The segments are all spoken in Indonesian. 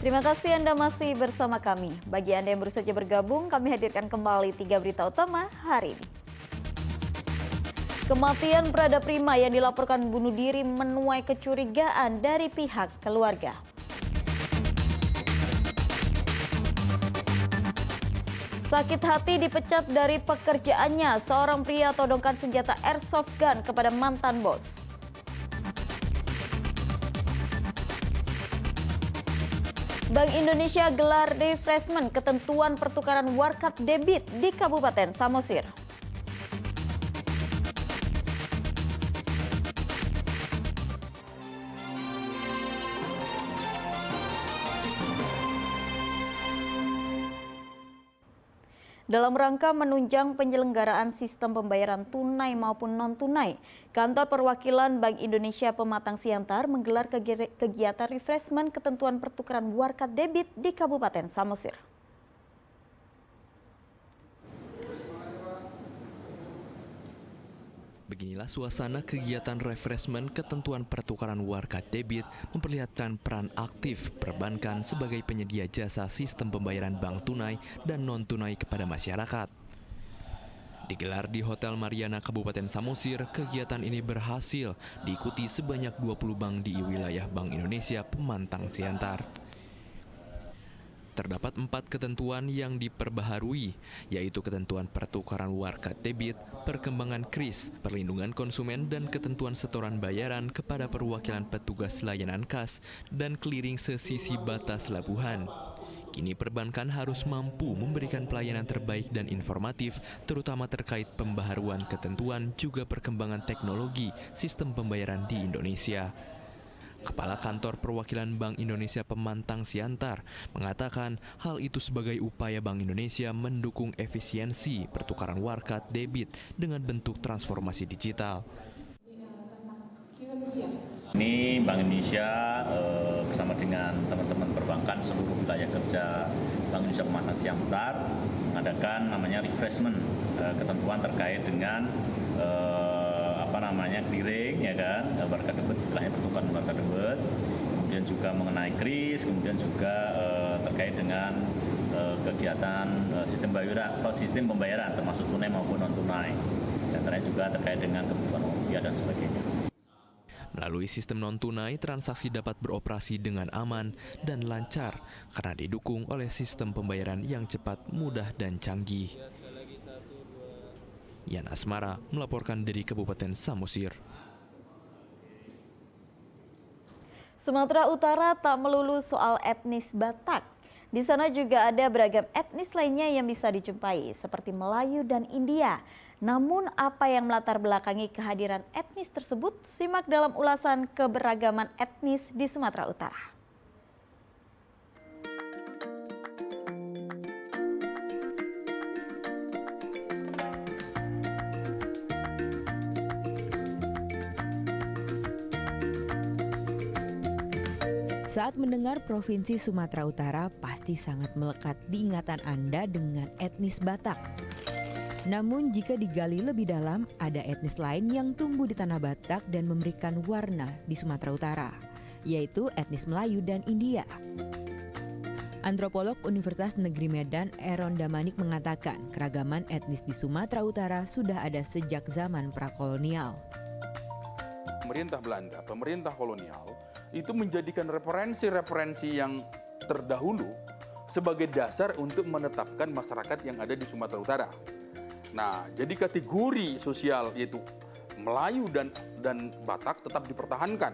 Terima kasih Anda masih bersama kami. Bagi Anda yang baru saja bergabung, kami hadirkan kembali 3 berita utama hari ini. Kematian Prada Prima yang dilaporkan bunuh diri menuai kecurigaan dari pihak keluarga. Sakit hati dipecat dari pekerjaannya, seorang pria todongkan senjata airsoft gun kepada mantan bos. Bank Indonesia gelar refreshment ketentuan pertukaran warkat debit di Kabupaten Samosir. Dalam rangka menunjang penyelenggaraan sistem pembayaran tunai maupun non-tunai, Kantor Perwakilan Bank Indonesia Pematang Siantar menggelar kegiatan refreshment ketentuan pertukaran warkat debit di Kabupaten Samosir. Beginilah suasana kegiatan refreshment ketentuan pertukaran warkat debit memperlihatkan peran aktif perbankan sebagai penyedia jasa sistem pembayaran bank tunai dan non-tunai kepada masyarakat. Digelar di Hotel Mariana Kabupaten Samosir, kegiatan ini berhasil diikuti sebanyak 20 bank di wilayah Bank Indonesia Pematang Siantar. Terdapat 4 ketentuan yang diperbaharui, yaitu ketentuan pertukaran warkat debit, perkembangan KRIS, perlindungan konsumen, dan ketentuan setoran bayaran kepada perwakilan petugas layanan kas dan clearing sesisi batas labuhan. Kini perbankan harus mampu memberikan pelayanan terbaik dan informatif, terutama terkait pembaharuan ketentuan juga perkembangan teknologi sistem pembayaran di Indonesia. Kepala Kantor Perwakilan Bank Indonesia Pematang Siantar mengatakan hal itu sebagai upaya Bank Indonesia mendukung efisiensi pertukaran warkat debit dengan bentuk transformasi digital. Ini Bank Indonesia bersama dengan teman-teman perbankan seluruh wilayah kerja Bank Indonesia Pematang Siantar mengadakan namanya refreshment ketentuan terkait dengan clearing, ya kan, warkat debit, istilahnya pertukaran warkat debit, kemudian juga mengenai KRIS, kemudian juga terkait dengan kegiatan sistem pembayaran termasuk tunai maupun non tunai, dan juga terkait dengan kebutuhan rupiah dan sebagainya. Melalui sistem non-tunai, transaksi dapat beroperasi dengan aman dan lancar karena didukung oleh sistem pembayaran yang cepat, mudah, dan canggih. Yan Asmara melaporkan dari Kabupaten Samosir. Sumatera Utara tak melulu soal etnis Batak. Di sana juga ada beragam etnis lainnya yang bisa dijumpai, seperti Melayu dan India. Namun apa yang melatar belakangi kehadiran etnis tersebut? Simak dalam ulasan keberagaman etnis di Sumatera Utara. Saat mendengar Provinsi Sumatera Utara, pasti sangat melekat di ingatan Anda dengan etnis Batak. Namun jika digali lebih dalam, ada etnis lain yang tumbuh di tanah Batak dan memberikan warna di Sumatera Utara, yaitu etnis Melayu dan India. Antropolog Universitas Negeri Medan, Eron Damanik mengatakan keragaman etnis di Sumatera Utara sudah ada sejak zaman prakolonial. Pemerintah Belanda, pemerintah kolonial, itu menjadikan referensi-referensi yang terdahulu sebagai dasar untuk menetapkan masyarakat yang ada di Sumatera Utara. Nah, jadi kategori sosial yaitu Melayu dan Batak tetap dipertahankan.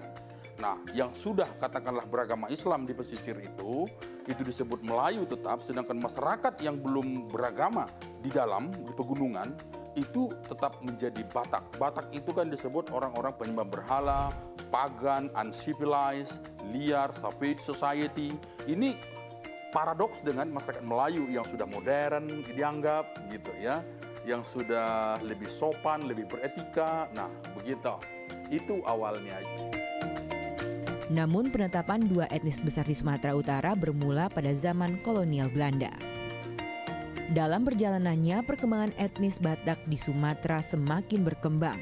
Nah, yang sudah katakanlah beragama Islam di pesisir itu disebut Melayu tetap, sedangkan masyarakat yang belum beragama di pegunungan, itu tetap menjadi Batak. Batak itu kan disebut orang-orang penyembah berhala, pagan, uncivilized, liar, savage society. Ini paradoks dengan masyarakat Melayu yang sudah modern dianggap gitu ya, yang sudah lebih sopan, lebih beretika. Nah, begitu. Itu awalnya. Namun penetapan 2 etnis besar di Sumatera Utara bermula pada zaman kolonial Belanda. Dalam perjalanannya, perkembangan etnis Batak di Sumatera semakin berkembang.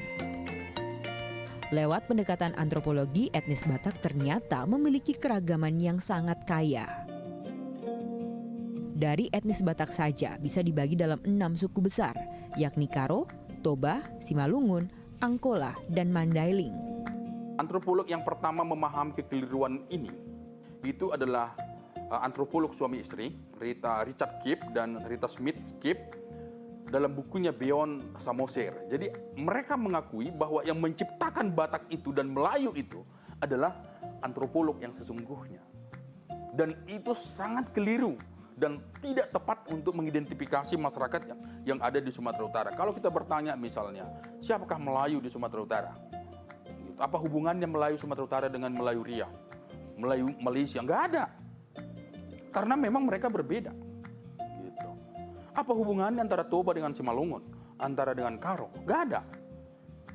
Lewat pendekatan antropologi, etnis Batak ternyata memiliki keragaman yang sangat kaya. Dari etnis Batak saja bisa dibagi dalam 6 suku besar, yakni Karo, Toba, Simalungun, Angkola, dan Mandailing. Antropolog yang pertama memahami kekeliruan ini itu adalah antropolog suami istri, Richard Kipp dan Rita Smith Kipp, dalam bukunya Beyond Samosir. Jadi mereka mengakui bahwa yang menciptakan Batak itu dan Melayu itu adalah antropolog yang sesungguhnya. Dan itu sangat keliru dan tidak tepat untuk mengidentifikasi masyarakat yang ada di Sumatera Utara. Kalau kita bertanya misalnya, siapakah Melayu di Sumatera Utara? Apa hubungannya Melayu Sumatera Utara dengan Melayu Riau, Melayu Malaysia? Nggak ada. Karena memang mereka berbeda. Gitu. Apa hubungannya antara Toba dengan Simalungun, antara dengan Karo? Nggak ada.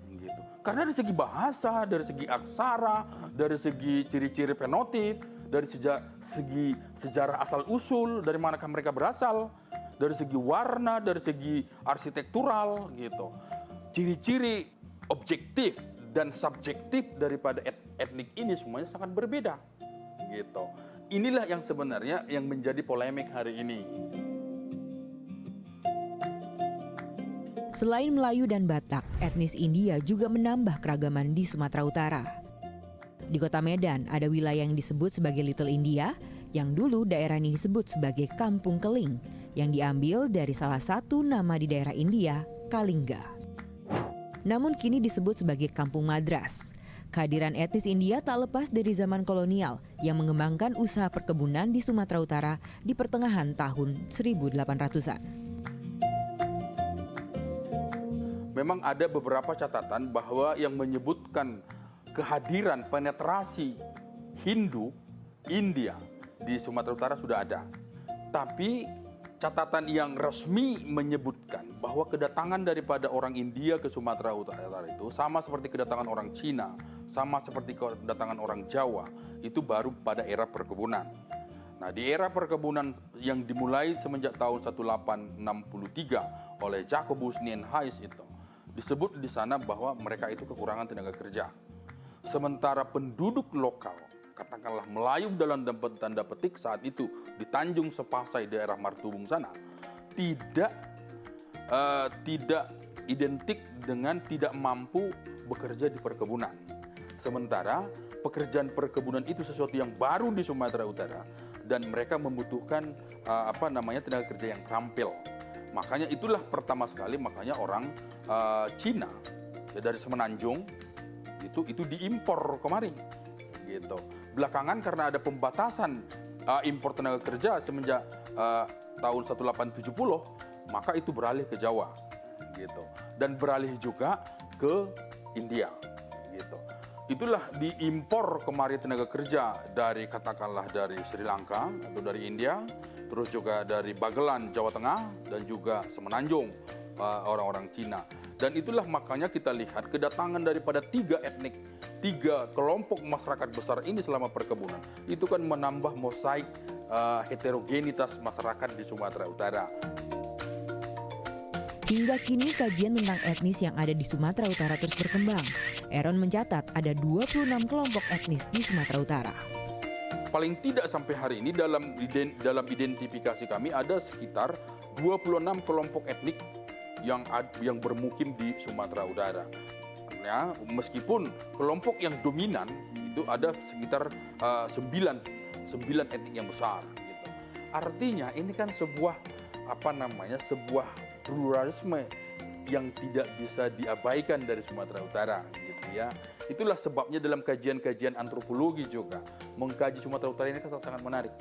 Gitu. Karena dari segi bahasa, dari segi aksara, dari segi ciri-ciri fenotip, dari segi sejarah asal-usul, dari manakah mereka berasal, dari segi warna, dari segi arsitektural, gitu. Ciri-ciri objektif dan subjektif daripada etnik ini semuanya sangat berbeda, gitu. Inilah yang sebenarnya yang menjadi polemik hari ini. Selain Melayu dan Batak, etnis India juga menambah keragaman di Sumatera Utara. Di kota Medan ada wilayah yang disebut sebagai Little India, yang dulu daerah ini disebut sebagai Kampung Keling, yang diambil dari salah satu nama di daerah India, Kalingga. Namun kini disebut sebagai Kampung Madras. Kehadiran etnis India tak lepas dari zaman kolonial yang mengembangkan usaha perkebunan di Sumatera Utara di pertengahan tahun 1800-an. Memang ada beberapa catatan bahwa yang menyebutkan kehadiran penetrasi Hindu, India di Sumatera Utara sudah ada. Tapi catatan yang resmi menyebutkan bahwa kedatangan daripada orang India ke Sumatera Utara itu sama seperti kedatangan orang Cina, sama seperti kedatangan orang Jawa, itu baru pada era perkebunan. Nah, di era perkebunan yang dimulai semenjak tahun 1863 oleh Jacobus Nienhuys itu, disebut di sana bahwa mereka itu kekurangan tenaga kerja. Sementara penduduk lokal, katakanlah Melayu dalam tanda petik saat itu di Tanjung Sepasai daerah Martubung sana, tidak identik dengan tidak mampu bekerja di perkebunan. Sementara pekerjaan perkebunan itu sesuatu yang baru di Sumatera Utara dan mereka membutuhkan tenaga kerja yang terampil. Makanya itulah pertama sekali orang Cina dari Semenanjung itu diimpor kemari, gitu. Belakangan karena ada pembatasan impor tenaga kerja semenjak tahun 1870, maka itu beralih ke Jawa, gitu. Dan beralih juga ke India, gitu. Itulah diimpor kemari tenaga kerja dari katakanlah dari Sri Lanka atau dari India, terus juga dari Bagelan, Jawa Tengah, dan juga Semenanjung, orang-orang Cina. Dan itulah makanya kita lihat kedatangan daripada tiga kelompok masyarakat besar ini selama perkebunan, itu kan menambah mosaik heterogenitas masyarakat di Sumatera Utara. Hingga kini kajian tentang etnis yang ada di Sumatera Utara terus berkembang. Aaron mencatat ada 26 kelompok etnis di Sumatera Utara. Paling tidak sampai hari ini dalam identifikasi kami ada sekitar 26 kelompok etnik yang bermukim di Sumatera Utara. Ya, meskipun kelompok yang dominan itu ada sekitar 9 etnik yang besar. Gitu. Artinya ini kan sebuah pluralisme yang tidak bisa diabaikan dari Sumatera Utara, gitu ya. Itulah sebabnya dalam kajian-kajian antropologi juga mengkaji Sumatera Utara ini kan sangat menarik.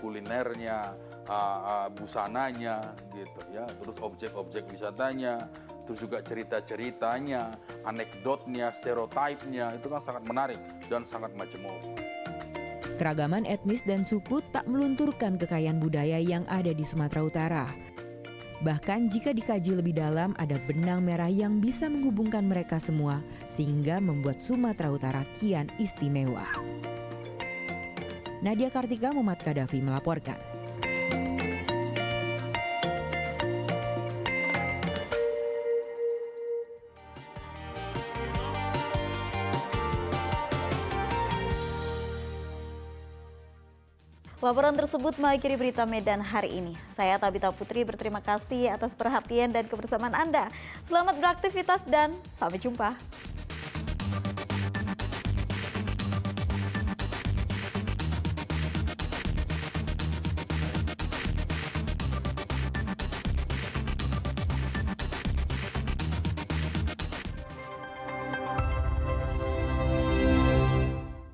Kulinernya, busananya, gitu ya, terus objek-objek wisatanya, terus juga cerita-ceritanya, anekdotnya, stereotipnya, itu kan sangat menarik dan sangat majemuk. Keragaman etnis dan suku tak melunturkan kekayaan budaya yang ada di Sumatera Utara. Bahkan jika dikaji lebih dalam, ada benang merah yang bisa menghubungkan mereka semua sehingga membuat Sumatera Utara kian istimewa. Nadia Kartika, Muhammad Kadafi melaporkan. Laporan tersebut mengakhiri berita Medan hari ini. Saya Tabita Putri berterima kasih atas perhatian dan kebersamaan Anda. Selamat beraktivitas dan sampai jumpa.